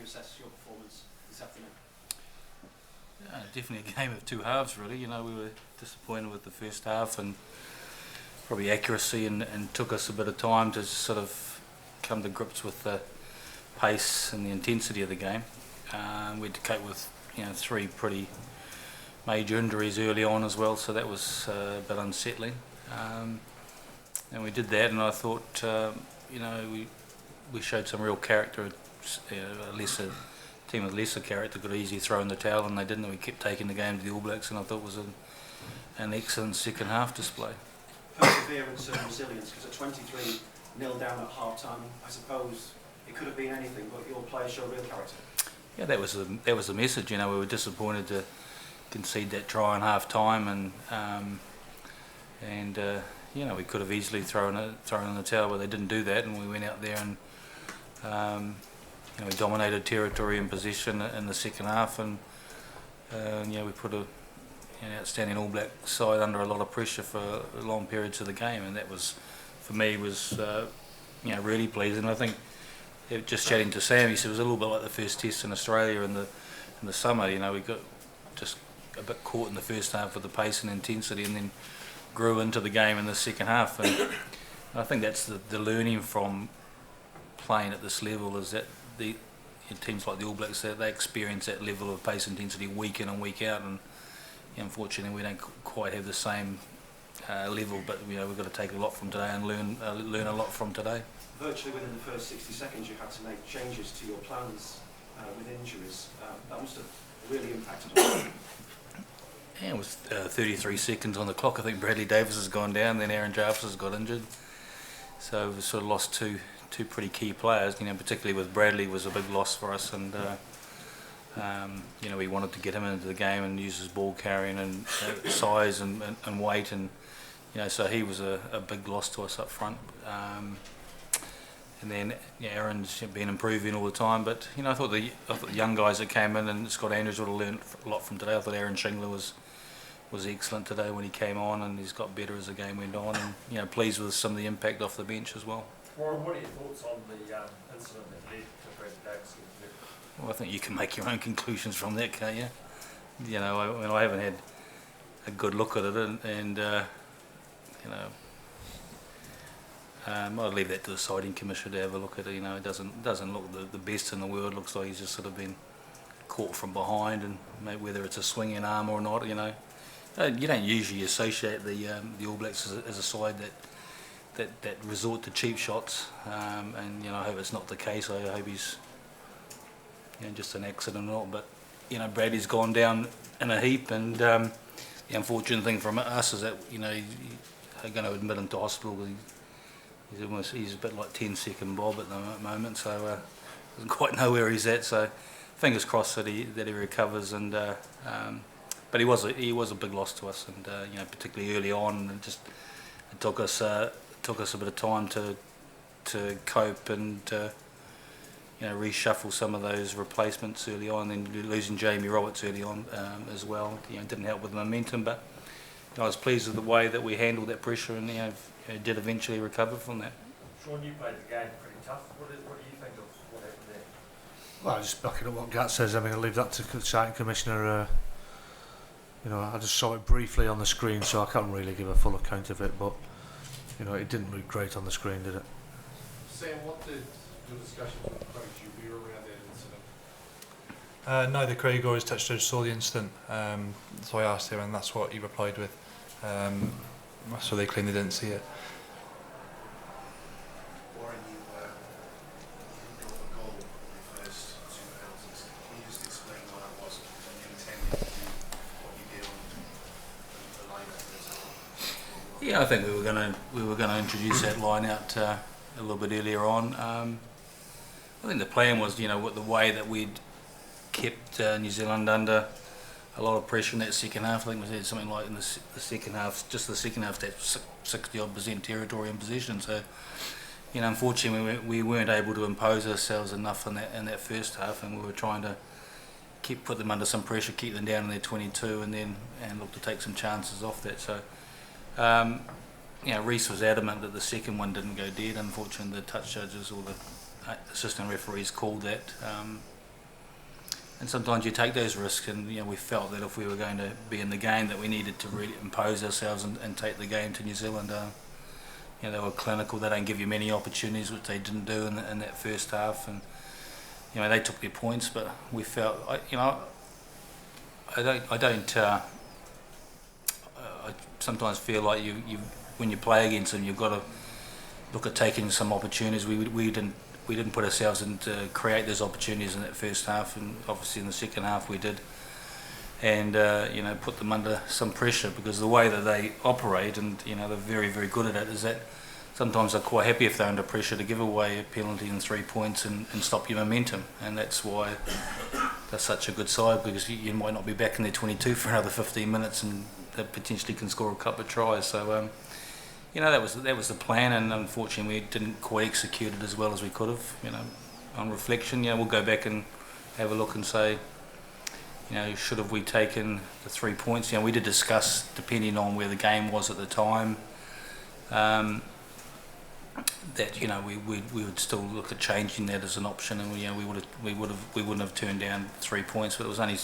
assess your performance this afternoon? Definitely a game of two halves, really. We were disappointed with the first half and probably accuracy, and took us a bit of time to sort of come to grips with the pace and the intensity of the game. We had to cope with three pretty major injuries early on as well, so that was a bit unsettling. And we did that, and I thought we showed some real character. A lesser team with lesser character could easily throw in the towel, and they didn't. We kept taking the game to the All Blacks, and I thought it was an excellent second half display. Perseverance and resilience, because at 23-0 down at half time, I suppose it could have been anything, but your players showed real character. Yeah, that was the message. We were disappointed to concede that try in half time, and we could have easily thrown in the towel, but they didn't do that, and we went out there and we dominated territory and possession in the second half, and we put an outstanding All Black side under a lot of pressure for long periods of the game, and that was, for me, really pleasing. I think, just chatting to Sam, he said it was a little bit like the first test in Australia in the summer. We got just a bit caught in the first half with the pace and intensity, and then grew into the game in the second half. And I think that's the learning from playing at this level, is that the teams like the All Blacks, they experience that level of pace intensity week in and week out, and unfortunately we don't quite have the same level, but we've got to take a lot from today and learn a lot from today. Virtually within the first 60 seconds you had to make changes to your plans with injuries. That must have really impacted on you. Yeah, it was 33 seconds on the clock. I think Bradley Davis has gone down, then Aaron Jarvis has got injured, so we've sort of lost two pretty key players. Particularly with Bradley was a big loss for us, and we wanted to get him into the game and use his ball carrying and size and weight, and so he was a big loss to us up front. And then Aaron's been improving all the time, but I thought the young guys that came in, and Scott Andrews would have learned a lot from today. I thought Aaron Shingler was excellent today when he came on, and he's got better as the game went on, and pleased with some of the impact off the bench as well. Warren, what are your thoughts on the incident that led to Bradley Davis? Well, I think you can make your own conclusions from that, can't you? I haven't had a good look at it, and I'd leave that to the siding commissioner to have a look at it. It doesn't look the best in the world. Looks like he's just sort of been caught from behind, and maybe whether it's a swinging arm or not, you don't usually associate the All Blacks as a side that resort to cheap shots, and I hope it's not the case. I hope he's just an accident or not. But Bradley's gone down in a heap, and the unfortunate thing from us is that they're going to admit him to hospital. He's a bit like 10-second Bob at the moment, so doesn't quite know where he's at. So fingers crossed that he recovers. And but he was a big loss to us, and particularly early on, and it took us a bit of time to cope and reshuffle some of those replacements early on. And then losing Jamie Roberts early on as well, didn't help with the momentum. But I was pleased with the way that we handled that pressure, and did eventually recover from that. Sean, you played the game pretty tough. What do you think of what happened there? Well, just backing up what Gat says, I'll leave that to the Sighting Commissioner. I just saw it briefly on the screen, so I can't really give a full account of it, but it didn't look great on the screen, did it? Sam, what did your discussion with Craig Jubier around that incident? Neither Craig or his touch judge saw the incident, so I asked him, and that's what he replied with. So they claim they didn't see it. Warren, you brought a goal in the first two penalties. Can you just explain what that was and you intended to do what you did on the line out for this? Yeah, I think we were going to introduce that line out a little bit earlier on. I think the plan was, with the way that we'd kept New Zealand under a lot of pressure in that second half. I think we said something like in the second half, just the second half, that 60-odd% territory and position. So, unfortunately, we weren't able to impose ourselves enough in that first half, and we were trying to put them under some pressure, keep them down in their 22, and look to take some chances off that. So, Reece was adamant that the second one didn't go dead. Unfortunately, the touch judges or the assistant referees called that. and sometimes you take those risks, and you know, we felt that if we were going to be in the game, that we needed to really impose ourselves and take the game to New Zealand. You know, they were clinical. They don't give you many opportunities, which they didn't do in that first half, and you know, they took their points, but we felt, you know, I sometimes feel like you when you play against them, you've got to look at taking some opportunities. We didn't put ourselves in to create those opportunities in that first half, and obviously in the second half we did, and you know, put them under some pressure, because the way that they operate, and you know, they're very, very good at it, is that sometimes they're quite happy if they're under pressure to give away a penalty and 3 points and stop your momentum, and that's why they're such a good side, because you might not be back in their 22 for another 15 minutes, and they potentially can score a couple of tries. So you know, that was the plan, and unfortunately we didn't quite execute it as well as we could have. You know, on reflection, you know, we'll go back and have a look and say, you know, should have we taken the 3 points? You know, we did discuss, depending on where the game was at the time, that, you know, we would still look at changing that as an option, and you know, we wouldn't have turned down 3 points, but it was only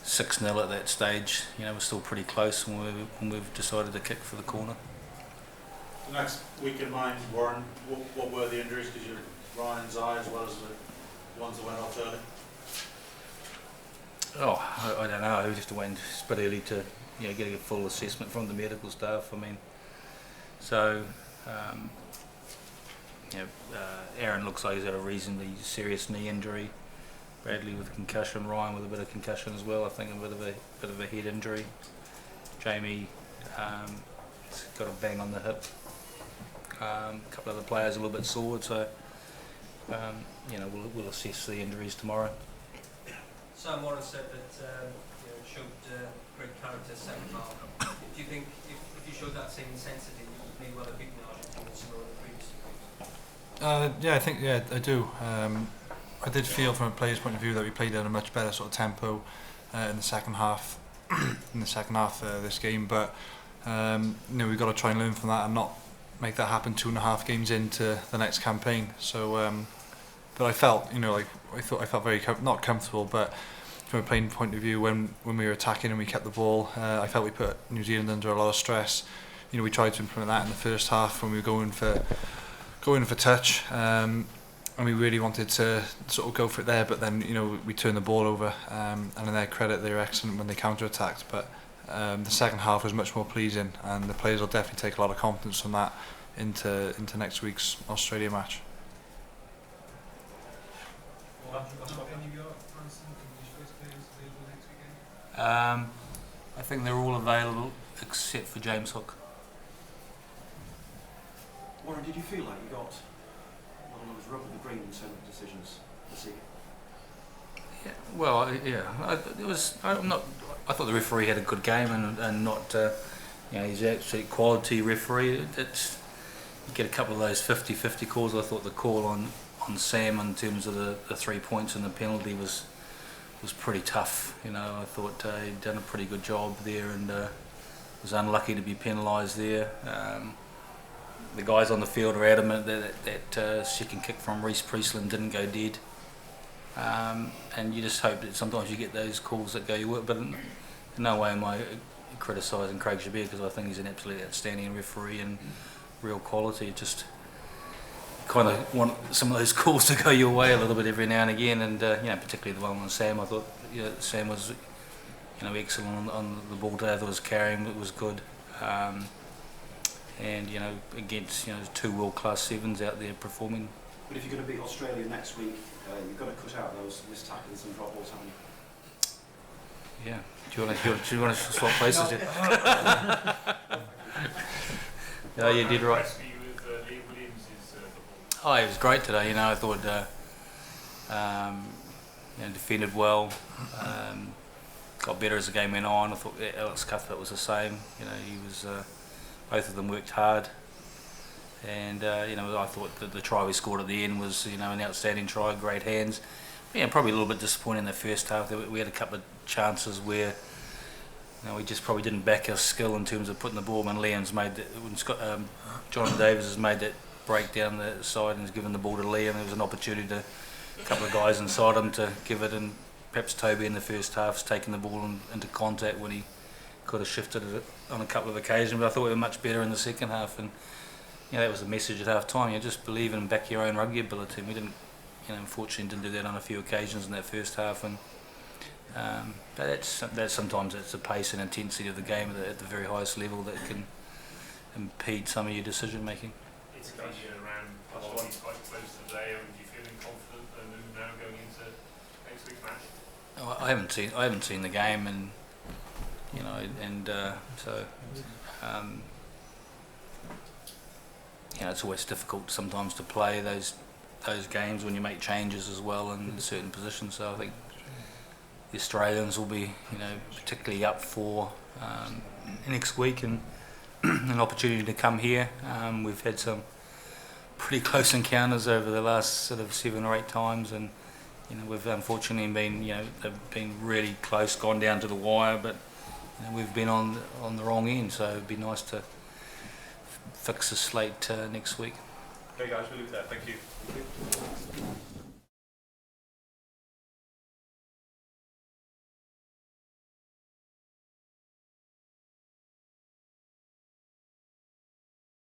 6-0 at that stage. You know, we're still pretty close when we've decided to kick for the corner. The next week in mind, Warren, what were the injuries? Because you're Ryan's eye as well as the ones that went off early. Oh, I don't know. We just went a bit early to, you know, getting a full assessment from the medical staff. I mean, so you know, Aaron looks like he's had a reasonably serious knee injury. Bradley with concussion. Ryan with a bit of concussion as well. I think a bit of a head injury. Jamie has got a bang on the hip. A couple of the players a little bit sore, so you know, we'll assess the injuries tomorrow. Sam Warburton said that you know, showed great character second half. Do you think if you showed that same intensity, you may well have beaten Argentina similar to the previous? Yeah, I do. I did feel from a player's point of view that we played at a much better sort of tempo in the second half. Of this game, but you know, we've got to try and learn from that and not make that happen 2.5 games into the next campaign. So, but I felt, you know, like I felt very not comfortable, but from a playing point of view, when we were attacking and we kept the ball, I felt we put New Zealand under a lot of stress. You know, we tried to implement that in the first half when we were going for touch, and we really wanted to sort of go for it there. But then, you know, we turned the ball over, and in their credit, they were excellent when they counter-attacked. But the second half was much more pleasing, and the players will definitely take a lot of confidence from that into next week's Australia match. I think they're all available except for James Hook. Warren, did you feel like you got a lot of rub of the green in some decisions this evening? Yeah, well, yeah. I thought the referee had a good game, and not, you know, he's an absolute quality referee. You get a couple of those 50-50 calls. I thought the call on Sam in terms of the 3 points and the penalty was pretty tough. You know, I thought he'd done a pretty good job there, and was unlucky to be penalised there. The guys on the field are adamant that second kick from Reece Priestland didn't go dead. And you just hope that sometimes you get those calls that go your way, but in no way am I criticising Craig Shabir, because I think he's an absolutely outstanding referee and real quality. Just kind of want some of those calls to go your way a little bit every now and again, and you know, particularly the one on Sam. I thought, you know, Sam was, you know, excellent on the ball today. I thought was carrying, it was good. And you know, against, you know, 2 world-class sevens out there performing. But if you're going to beat Australia next week, you've got to cut out those missed tackles and drop balls, haven't you? Yeah. Do you want to swap places? Yeah, you did right. Oh, he was great today. You know, I thought you know, defended well. Got better as the game went on. I thought Alex Cuthbert was the same. You know, he was. Both of them worked hard, and you know, I thought that the try we scored at the end was, you know, an outstanding try, great hands. Yeah, probably a little bit disappointing in the first half. We had a couple of chances where, you know, we just probably didn't back our skill in terms of putting the ball. When Liam's made that, when John Davis has made that break down the side and has given the ball to Liam, there was an opportunity to a couple of guys inside him to give it, and perhaps Toby in the first half's taken the ball into contact when he could have shifted it on a couple of occasions, but I thought we were much better in the second half, and that was the message at half time. You just believe in back your own rugby ability, and we didn't, unfortunately didn't do that on a few occasions in that first half, and but that's sometimes it's the pace and intensity of the game at the very highest level that can impede some of your decision making. It's going around quite close today. Do you feeling confident and now going into next week's match? I haven't seen the game, and so it's always difficult sometimes to play those games when you make changes as well in certain positions. So I think the Australians will be particularly up for next week and an opportunity to come here. We've had some pretty close encounters over the last sort of 7 or 8 times, and we've unfortunately been they've been really close, gone down to the wire, but we've been on the wrong end. So it'd be nice to fix the slate next week. Okay guys, we'll leave it there. Thank you.